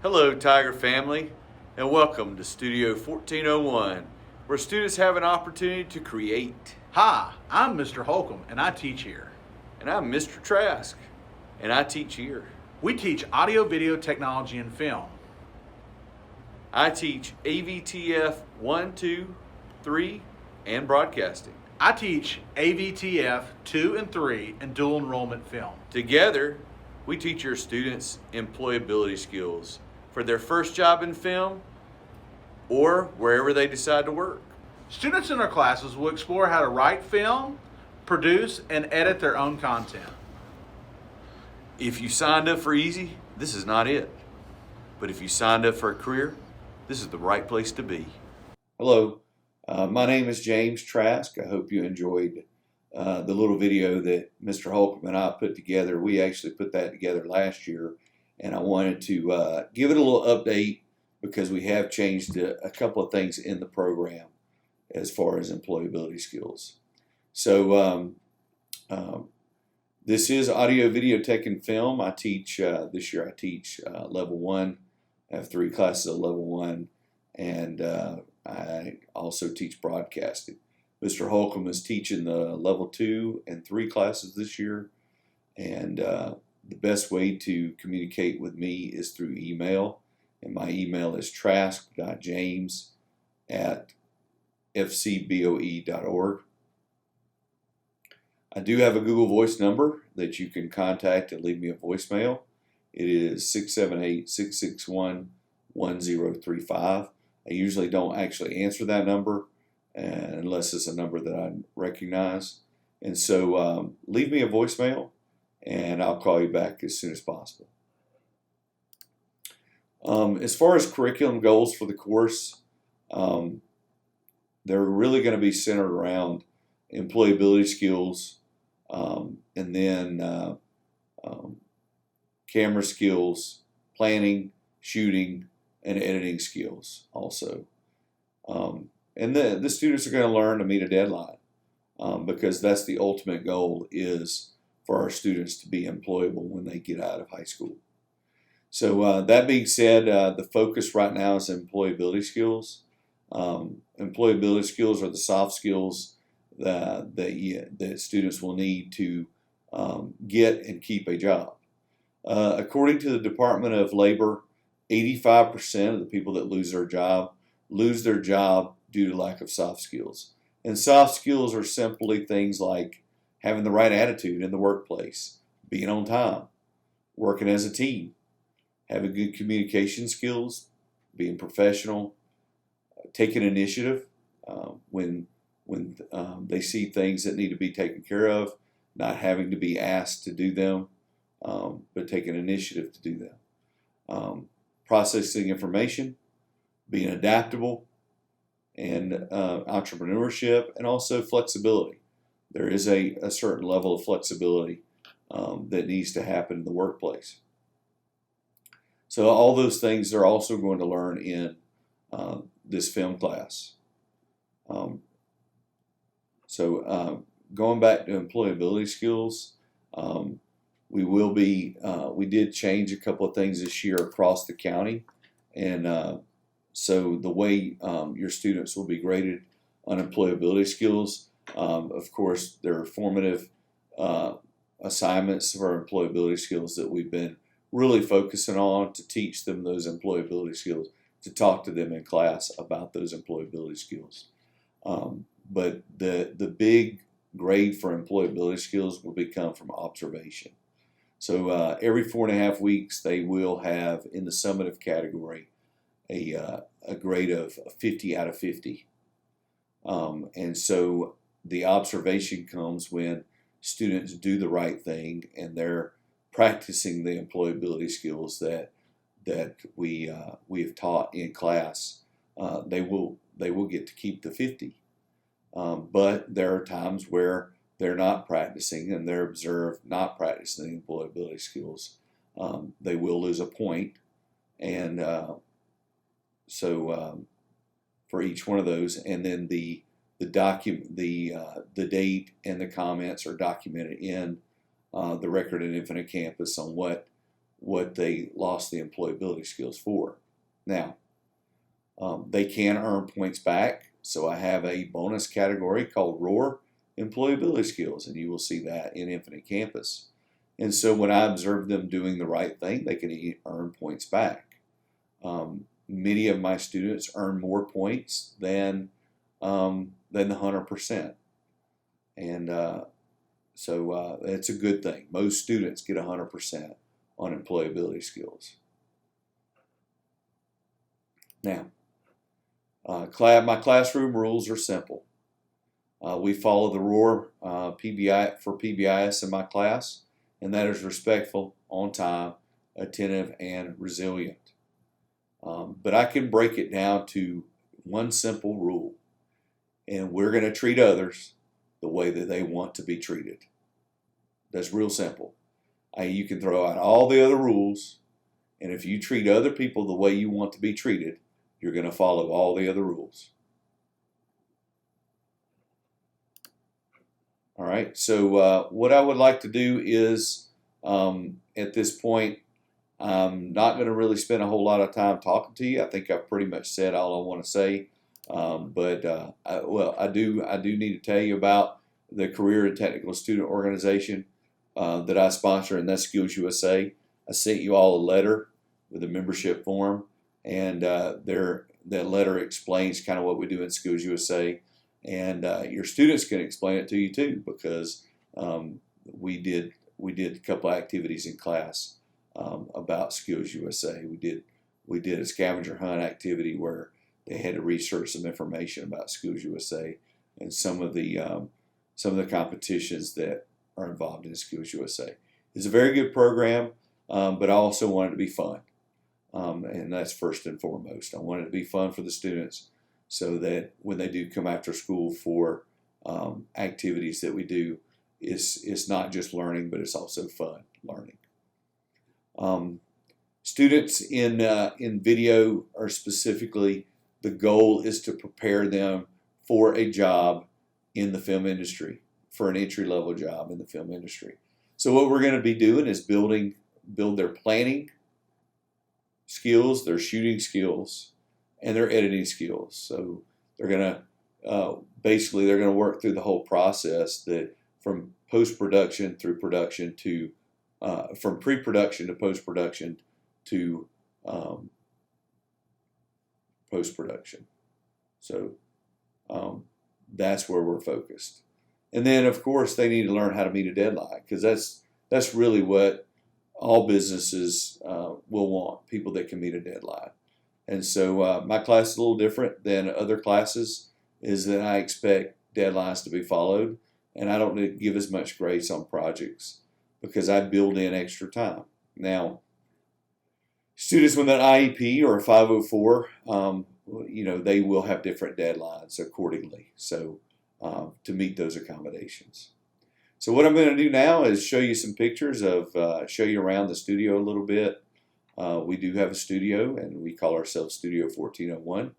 Hello, Tiger family, and welcome to Studio 1401, where students have an opportunity to create. Hi, I'm Mr. Holcomb, and I teach here. And I'm Mr. Trask, and I teach here. We teach audio, video, technology, and film. I teach AVTF 1, 2, 3, and broadcasting. I teach AVTF 2 and 3 and dual enrollment film. Together, we teach your students employability skills for their first job in film or wherever they decide to work. Students in our classes will explore how to write film, produce, and edit their own content. If you signed up for easy, this is not it. But if you signed up for a career, this is the right place to be. Hello, my name is James Trask. I hope you enjoyed the little video that Mr. Holcomb and I put together. We actually put that together last year, and I wanted to give it a little update because we have changed a couple of things in the program as far as employability skills. So this is audio, video, tech, and film. I teach, this year I teach level 1. I have 3 classes at level 1, and I also teach broadcasting. Mr. Holcomb is teaching the level 2 and 3 classes this year, and the best way to communicate with me is through email, and my email is trask.james@fcboe.org. I do have a Google Voice number that you can contact and leave me a voicemail. It is 678-661-1035. I usually don't actually answer that number unless it's a number that I recognize. And so leave me a voicemail and I'll call you back as soon as possible. As far as curriculum goals for the course, they're really going to be centered around employability skills, and then camera skills, planning, shooting, and editing skills also. And the students are going to learn to meet a deadline because that's the ultimate goal, is for our students to be employable when they get out of high school. So that being said, the focus right now is employability skills. Employability skills are the soft skills that students will need to get and keep a job. According to the Department of Labor, 85% of the people that lose their job due to lack of soft skills. And soft skills are simply things like having the right attitude in the workplace, being on time, working as a team, having good communication skills, being professional, taking initiative when they see things that need to be taken care of, not having to be asked to do them, but taking initiative to do them. Processing information, being adaptable, and entrepreneurship, and also flexibility. There is a certain level of flexibility that needs to happen in the workplace. So all those things they're also going to learn in this film class. Going back to employability skills, we did change a couple of things this year across the county, and so the way your students will be graded on employability skills, of course, there are formative assignments for employability skills that we've been really focusing on to teach them those employability skills, to talk to them in class about those employability skills. But the big grade for employability skills will come from observation. So every 4.5 weeks, they will have in the summative category a grade of 50 out of 50. And so the observation comes when students do the right thing and they're practicing the employability skills that we have taught in class. They will get to keep the 50. But there are times where they're not practicing and they're observed not practicing the employability skills. They will lose a point, and for each one of those, and then the date and the comments are documented in the record at Infinite Campus on what what they lost the employability skills for. Now, they can earn points back, so I have a bonus category called ROAR employability skills, and you will see that in Infinite Campus. And so when I observe them doing the right thing, they can earn points back. Many of my students earn more points than the 100%. And so it's a good thing. Most students get 100% on employability skills. Now, my classroom rules are simple. We follow the ROAR PBI for PBIS in my class, and that is respectful, on time, attentive, and resilient. But I can break it down to one simple rule, and we're going to treat others the way that they want to be treated. That's real simple. You can throw out all the other rules, and if you treat other people the way you want to be treated, you're going to follow all the other rules. All right, so what I would like to do is, at this point, I'm not going to really spend a whole lot of time talking to you. I think I've pretty much said all I want to say. I do need to tell you about the Career and Technical Student Organization that I sponsor, and that's Skills USA. I sent you all a letter with a membership form, and that letter explains kind of what we do in Skills USA, and your students can explain it to you too, because we did a couple of activities in class about Skills USA. We did a scavenger hunt activity where they had to research some information about Skills USA and some of the competitions that are involved in Skills USA. It's a very good program, but I also want it to be fun, and that's first and foremost. I want it to be fun for the students, so that when they do come after school for activities that we do, it's not just learning, but it's also fun learning. Students in video are specifically, the goal is to prepare them for a job in the film industry, for an entry-level job in the film industry. So what we're going to be doing is build their planning skills, their shooting skills, and their editing skills. So they're going to work through the whole process, that from post-production through production to from pre-production to post-production to post-production. So that's where we're focused. And then, of course, they need to learn how to meet a deadline, because that's really what all businesses will want, people that can meet a deadline. And so my class is a little different than other classes, is that I expect deadlines to be followed, and I don't give as much grace on projects because I build in extra time. Now, students with an IEP or a 504, they will have different deadlines accordingly, so to meet those accommodations. So what I'm going to do now is show you some pictures show you around the studio a little bit. We do have a studio, and we call ourselves Studio 1401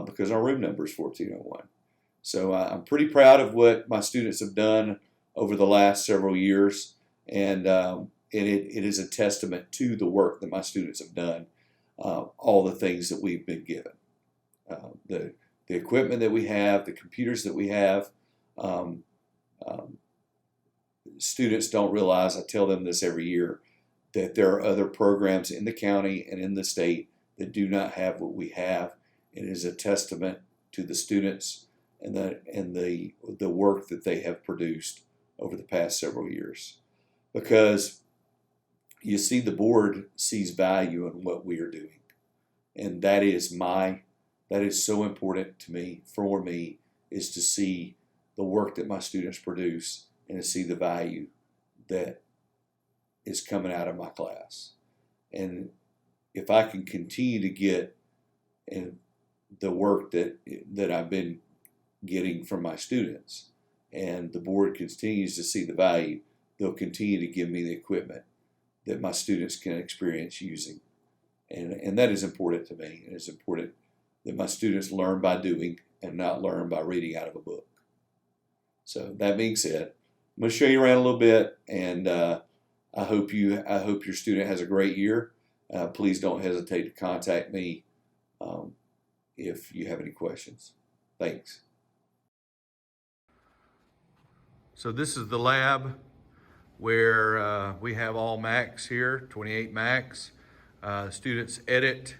because our room number is 1401. So I'm pretty proud of what my students have done over the last several years, and it is a testament to the work that my students have done, all the things that we've been given, the equipment that we have, the computers that we have. Students don't realize, I tell them this every year, that there are other programs in the county and in the state that do not have what we have. It is a testament to the students and the work that they have produced over the past several years. Because you see, the board sees value in what we are doing, and that is so important to me. For me, is to see the work that my students produce and to see the value that is coming out of my class. And if I can continue to get in the work that I've been getting from my students, and the board continues to see the value, they'll continue to give me the equipment that my students can experience using. And that is important to me. And it's important that my students learn by doing and not learn by reading out of a book. So that being said, I'm going to show you around a little bit, and I hope your student has a great year. Please don't hesitate to contact me if you have any questions. Thanks. So this is the lab where we have all Macs here, 28 Macs. Students edit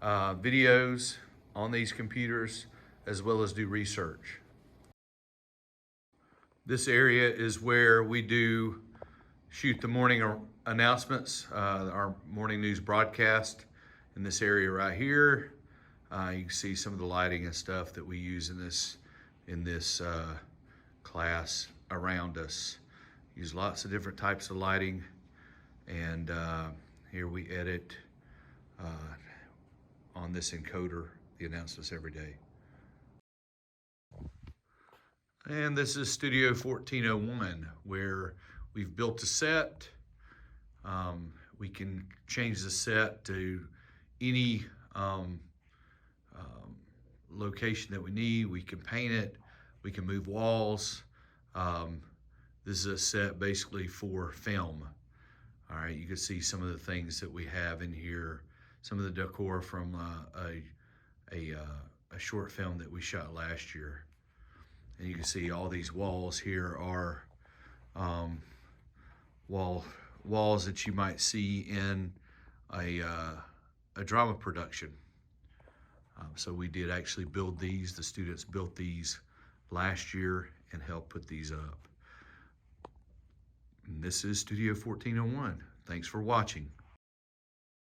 videos on these computers as well as do research. This area is where we shoot the morning announcements, our morning news broadcast in this area right here. You can see some of the lighting and stuff that we use in this class around us. Use lots of different types of lighting, and here we edit on this encoder the announcements every day. And this is Studio 1401, where we've built a set. We can change the set to any location that we need. We can paint it, we can move walls. This is a set basically for film. All right, you can see some of the things that we have in here, some of the decor from a short film that we shot last year. And you can see all these walls here are walls that you might see in a drama production. So we did actually build these. The students built these last year and helped put these up. And this is Studio 1401. Thanks for watching.